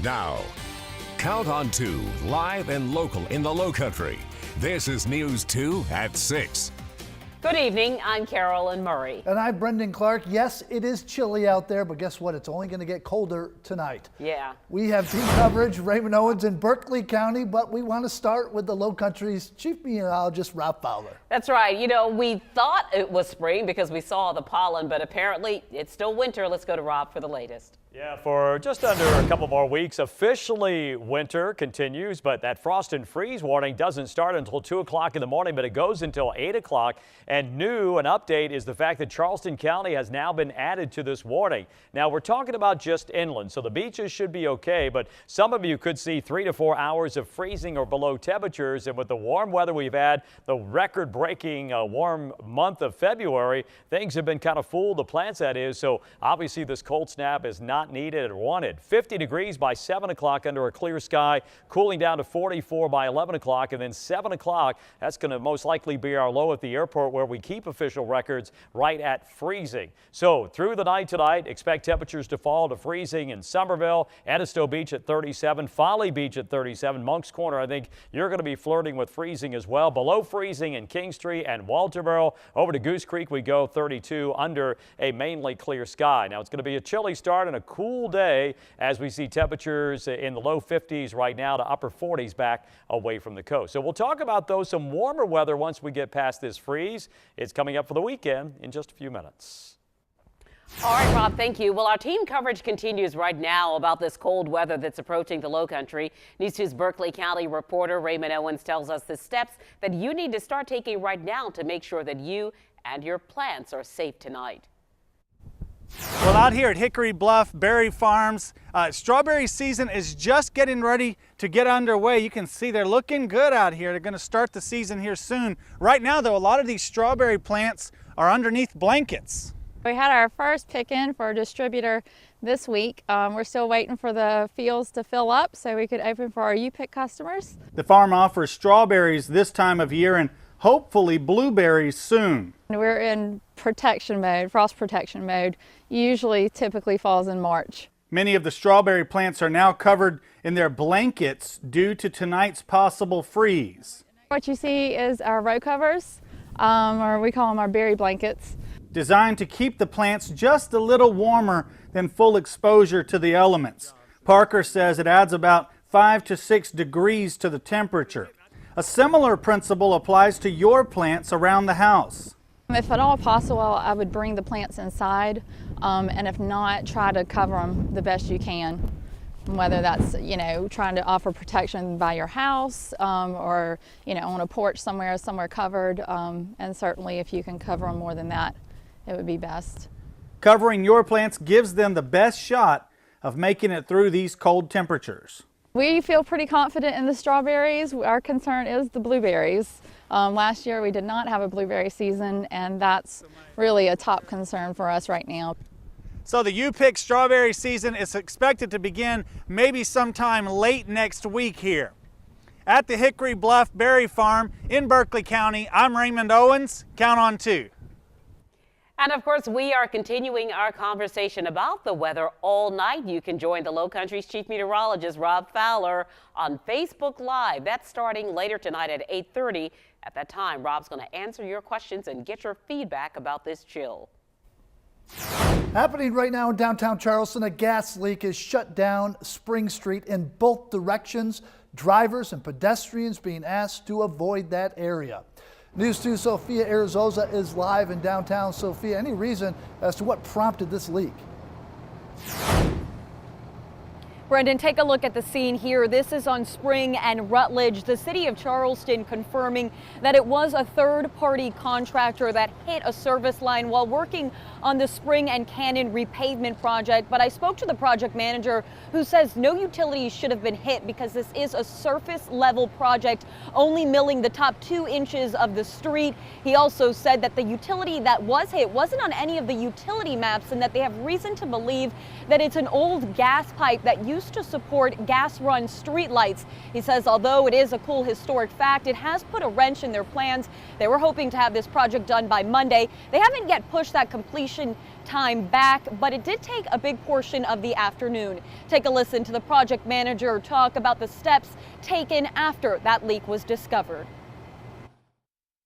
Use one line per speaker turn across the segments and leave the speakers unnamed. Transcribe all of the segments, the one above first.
Now, Count on 2, live and local in the Lowcountry. This is News 2 at 6.
Good evening, I'm Carolyn Murray.
And I'm Brendan Clark. Yes, it is chilly out there, but guess what? It's only going to get colder tonight.
Yeah.
We have team coverage, Raymond Owens in Berkeley County, but we want to start with the Lowcountry's chief meteorologist, Rob Fowler.
That's right. You know, we thought it was spring because we saw the pollen, but apparently it's still winter. Let's go to Rob for the latest.
Yeah, for just under a couple more weeks, officially winter continues, but that frost and freeze warning doesn't start until 2 o'clock in the morning, but it goes until 8 o'clock. And new, an update is the fact that Charleston County has now been added to this warning. Now, we're talking about just inland, so the beaches should be okay, but some of you could see 3 to 4 hours of freezing or below temperatures. And with the warm weather we've had, the record-breaking warm month of February, things have been kind of full, the plants that is. So obviously this cold snap is not needed or wanted. 50 degrees by 7 o'clock under a clear sky, cooling down to 44 by 11 o'clock, and then 7 o'clock, that's going to most likely be our low at the airport where we keep official records right at freezing. So through the night tonight, expect temperatures to fall to freezing in Somerville, Edisto Beach at 37, Folly Beach at 37, Monk's Corner, I think you're going to be flirting with freezing as well. Below freezing in Kingstree and Walterboro. Over to Goose Creek we go, 32 under a mainly clear sky. Now it's going to be a chilly start and a cool day as we see temperatures in the low 50s right now to upper 40s back away from the coast. So we'll talk about those some warmer weather once we get past this freeze. It's coming up for the weekend in just a few minutes.
All right, Rob, thank you. Well, our team coverage continues right now about this cold weather that's approaching the Lowcountry. News 2's Berkeley County reporter Raymond Owens tells us the steps that you need to start taking right now to make sure that you and your plants are safe tonight.
Well, out here at Hickory Bluff Berry Farms, strawberry season is just getting ready to get underway. You can see they're looking good out here. They're going to start the season here soon. Right now, though, a lot of these strawberry plants are underneath blankets.
We had our first pick-in for a distributor this week. We're still waiting for the fields to fill up so we could open for our U-Pick customers. The
farm offers strawberries this time of year and hopefully blueberries soon.
We're in protection mode, frost protection mode. Usually typically falls in March.
Many of the strawberry plants are now covered in their blankets due to tonight's possible freeze.
What you see is our row covers, or we call them our berry blankets.
Designed to keep the plants just a little warmer than full exposure to the elements. Parker says it adds about 5 to 6 degrees to the temperature. A similar principle applies to your plants around the house.
If at all possible, I would bring the plants inside, and if not, try to cover them the best you can. Whether that's, trying to offer protection by your house, or, on a porch somewhere covered, and certainly if you can cover them more than that, it would be best.
Covering your plants gives them the best shot of making it through these cold temperatures.
We feel pretty confident in the strawberries. Our concern is the blueberries. Last year we did not have a blueberry season, and that's really a top concern for us right now.
So the U-Pick strawberry season is expected to begin maybe sometime late next week here. At the Hickory Bluff Berry Farm in Berkeley County, I'm Raymond Owens. Count on 2.
And of course, we are continuing our conversation about the weather all night. You can join the Lowcountry's chief meteorologist, Rob Fowler, on Facebook Live. That's starting later tonight at 8:30. At that time, Rob's going to answer your questions and get your feedback about this chill.
Happening right now in downtown Charleston, a gas leak has shut down Spring Street in both directions. Drivers and pedestrians being asked to avoid that area. News 2 Sophia Arizosa is live in downtown. Sophia, any reason as to what prompted this leak?
Brendan, take a look at the scene here. This is on Spring and Rutledge. The city of Charleston confirming that it was a third-party contractor that hit a service line while working on the Spring and Cannon repavement project. But I spoke to the project manager who says no utilities should have been hit because this is a surface level project, only milling the top 2 inches of the street. He also said that the utility that was hit wasn't on any of the utility maps and that they have reason to believe that it's an old gas pipe that used used to support gas-run streetlights. He says although it is a cool historic fact, it has put a wrench in their plans. They were hoping to have this project done by Monday. They haven't yet pushed that completion time back, but it did take a big portion of the afternoon. Take a listen to the project manager talk about the steps taken after that leak was discovered.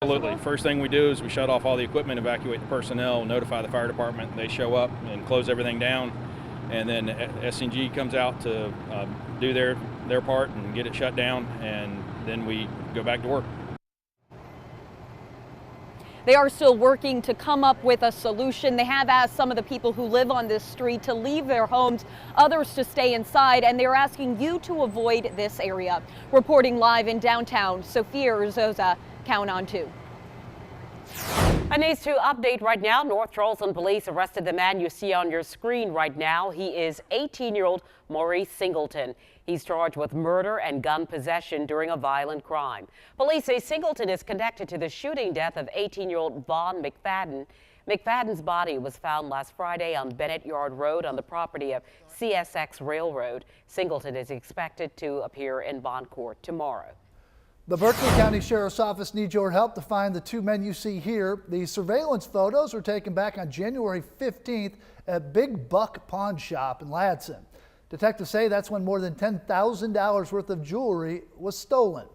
Absolutely. First thing we do is we shut off all the equipment, evacuate the personnel, notify the fire department. They show up and close everything down, and then S&G comes out to do their part and get it shut down, and then we go back to work.
They are still working to come up with a solution. They have asked some of the people who live on this street to leave their homes, others to stay inside, and they're asking you to avoid this area. Reporting live in downtown, Sophia Urzoza, Count on 2.
A News 2 update right now. North Charleston police arrested the man you see on your screen right now. He is 18-year-old Maurice Singleton. He's charged with murder and gun possession during a violent crime. Police say Singleton is connected to the shooting death of 18-year-old Vaughn McFadden. McFadden's body was found last Friday on Bennett Yard Road on the property of CSX Railroad. Singleton is expected to appear in bond court tomorrow.
The Berkeley County Sheriff's Office needs your help to find the two men you see here. The surveillance photos were taken back on January 15th at Big Buck Pawn Shop in Ladson. Detectives say that's when more than $10,000 worth of jewelry was stolen.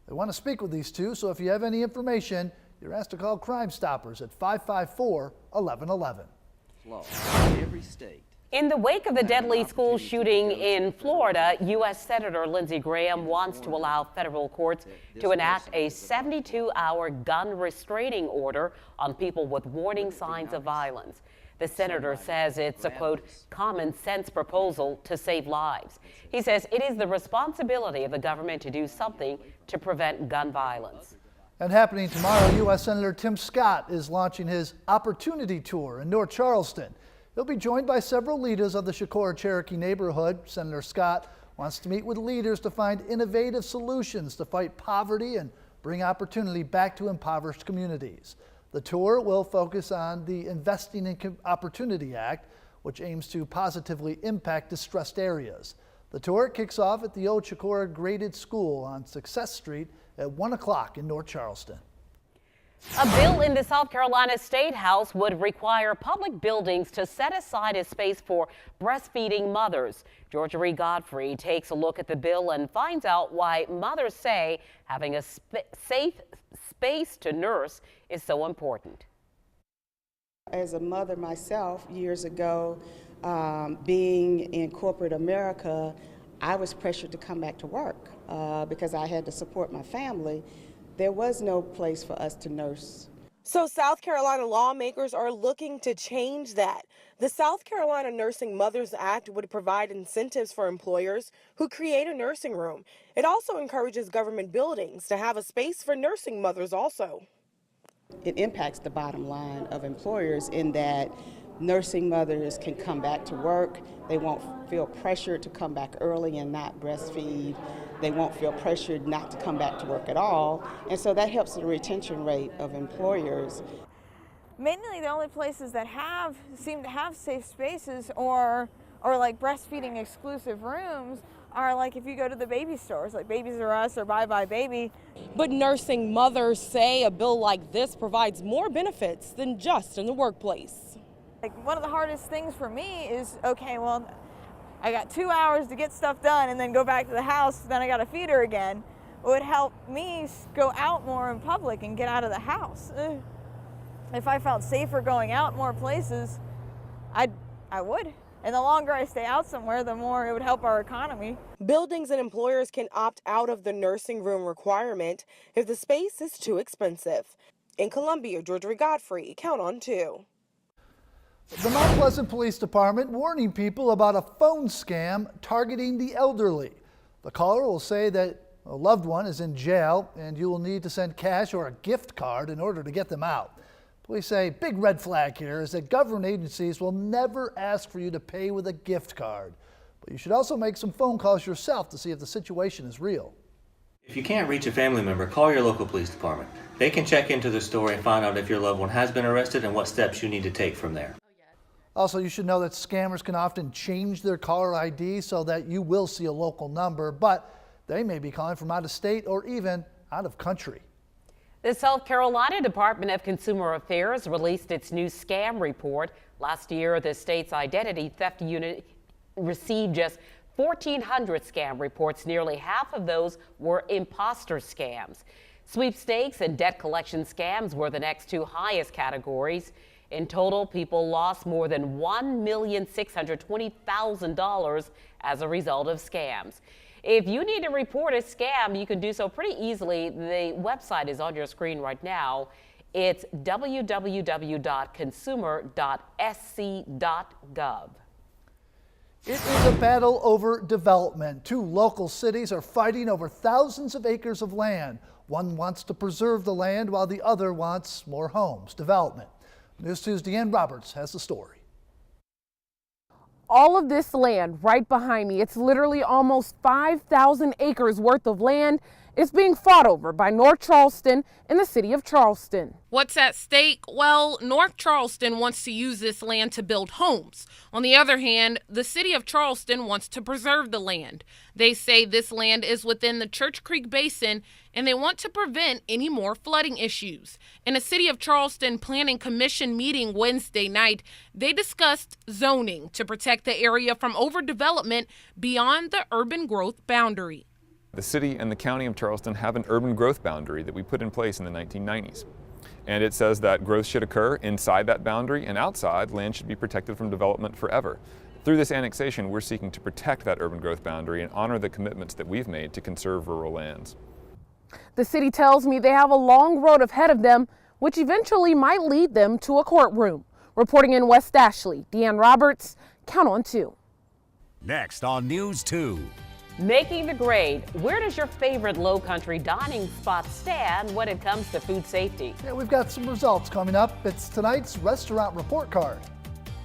They want to speak with these two, so if you have any information, you're asked to call Crime Stoppers at 554-1111.
Every state.
In the wake of the deadly school shooting in Florida, U.S. Senator Lindsey Graham wants to allow federal courts to enact a 72-hour gun restraining order on people with warning signs of violence. The senator says it's a, quote, common sense proposal to save lives. He says it is the responsibility of the government to do something to prevent gun violence.
And happening tomorrow, U.S. Senator Tim Scott is launching his Opportunity Tour in North Charleston. He'll be joined by several leaders of the Shakora Cherokee neighborhood. Senator Scott wants to meet with leaders to find innovative solutions to fight poverty and bring opportunity back to impoverished communities. The tour will focus on the Investing in Opportunity Act, which aims to positively impact distressed areas. The tour kicks off at the old Shakora Graded School on Success Street at 1 o'clock in North Charleston.
A bill in the South Carolina State House would require public buildings to set aside a space for breastfeeding mothers. Georgia Reed Godfrey takes a look at the bill and finds out why mothers say having a safe space to nurse is so important.
As a mother myself, years ago, being in corporate America, I was pressured to come back to work because I had to support my family. There was no place for us to nurse.
So South Carolina lawmakers are looking to change that. The South Carolina Nursing Mothers Act would provide incentives for employers who create a nursing room. It also encourages government buildings to have a space for nursing mothers also.
It impacts the bottom line of employers in that nursing mothers can come back to work. They won't feel pressured to come back early and not breastfeed. They won't feel pressured not to come back to work at all. And so that helps the retention rate of employers.
Mainly the only places that seem to have safe spaces or like breastfeeding exclusive rooms are like if you go to the baby stores, like Babies R Us or Bye Bye Baby.
But nursing mothers say a bill like this provides more benefits than just in the workplace.
Like one of the hardest things for me is, okay, well, I got 2 hours to get stuff done and then go back to the house, then I got to feed her again. It would help me go out more in public and get out of the house. If I felt safer going out more places, I would. And the longer I stay out somewhere, the more it would help our economy.
Buildings and employers can opt out of the nursing room requirement if the space is too expensive. In Columbia, Georgia Reed Godfrey, Count on 2.
The Mount Pleasant Police Department warning people about a phone scam targeting the elderly. The caller will say that a loved one is in jail and you will need to send cash or a gift card in order to get them out. Police say big red flag here is that government agencies will never ask for you to pay with a gift card. But you should also make some phone calls yourself to see if the situation is real.
If you can't reach a family member, call your local police department. They can check into the story and find out if your loved one has been arrested and what steps you need to take from there.
Also, you should know that scammers can often change their caller ID so that you will see a local number, but they may be calling from out of state or even out of country.
The South Carolina Department of Consumer Affairs released its new scam report. Last year, the state's identity theft unit received just 1,400 scam reports. Nearly half of those were imposter scams. Sweepstakes and debt collection scams were the next two highest categories. In total, people lost more than $1,620,000 as a result of scams. If you need to report a scam, you can do so pretty easily. The website is on your screen right now. It's www.consumer.sc.gov.
It is a battle over development. Two local cities are fighting over thousands of acres of land. One wants to preserve the land while the other wants more homes, development. News 2's Deanne Roberts has the story.
All of this land right behind me, it's literally almost 5,000 acres worth of land, is being fought over by North Charleston and the city of Charleston. What's at stake? Well, North Charleston wants to use this land to build homes. On the other hand, the city of Charleston wants to preserve the land. They say this land is within the Church Creek Basin and they want to prevent any more flooding issues. In a City of Charleston Planning Commission meeting Wednesday night, they discussed zoning to protect the area from overdevelopment beyond the urban growth boundary.
The city and the county of Charleston have an urban growth boundary that we put in place in the 1990s. And it says that growth should occur inside that boundary, and outside, land should be protected from development forever. Through this annexation, we're seeking to protect that urban growth boundary and honor the commitments that we've made to conserve rural lands.
The city tells me they have a long road ahead of them, which eventually might lead them to a courtroom. Reporting in West Ashley, Deanne Roberts, Count on 2.
Next on News 2.
Making the grade. Where does your favorite low country dining spot stand when it comes to food safety?
Yeah, we've got some results coming up. It's tonight's restaurant report card.